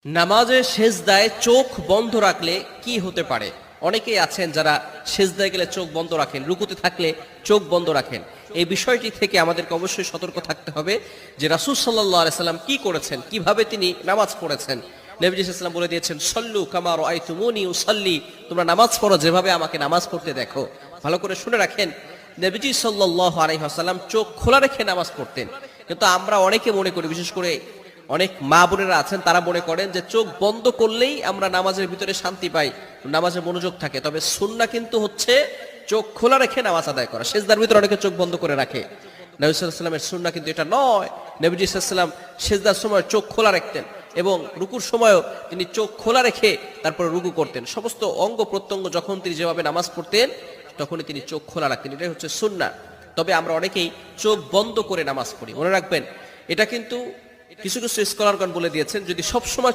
নামাজে সেজদায় চোখ বন্ধ রাখলে কি হতে পারে? অনেকেই আছেন যারা সেজদায় গেলে চোখ বন্ধ রাখেন, রুকুতে থাকলে চোখ বন্ধ রাখেন। এই বিষয়টি থেকে আমাদেরকে অবশ্যই সতর্ক থাকতে হবে যে রাসূল সাল্লাল্লাহু আলাইহি সাল্লাম কি করেছেন, কিভাবে তিনি নামাজ পড়েছেন। নবীজি সাল্লাল্লাহু আলাইহি ওয়াসাল্লাম বলে দিয়েছেন, সল্লু কামা রাআইতুমুনি উসাল্লি, তোমরা নামাজ পড়ো যেভাবে আমাকে নামাজ পড়তে দেখো। ভালো করে শুনে রাখেন, নবীজি সাল্লাল্লাহু আলাইহি ওয়াসাল্লাম চোখ খোলা রেখে নামাজ পড়তেন। কিন্তু আমরা অনেকে মনে করি, বিশেষ করে অনেক মা বোনেরা আছেন, তারা মনে করেন যে চোখ বন্ধ করলেই আমরা নামাজের ভিতরে শান্তি পাই, নামাজে মনোযোগ থাকে। তবে সুন্নাহ কিন্তু হচ্ছে চোখ খোলা রেখে নামাজ আদায় করা। সেজদার ভিতরে অনেকে চোখ বন্ধ করে রাখে, নবী সাল্লাল্লাহু আলাইহি ওয়াসাল্লামের সুন্নাহ কিন্তু এটা নয়। নবীজি সাল্লাল্লাহু আলাইহি ওয়াসাল্লাম সেজদার সময় চোখ খোলা রাখতেন এবং রুকুর সময়ও তিনি চোখ খোলা রেখে তারপরে রুকু করতেন। সমস্ত অঙ্গ প্রত্যঙ্গ যখন তিনি যেভাবে নামাজ পড়তেন তখনই তিনি চোখ খোলা রাখতেন। এটাই হচ্ছে সুন্নাহ। তবে আমরা অনেকেই চোখ বন্ধ করে নামাজ পড়ি। মনে রাখবেন, এটা কিন্তু কিছু কিছু স্কলারগণ বলে দিয়েছেন, যদি সবসময়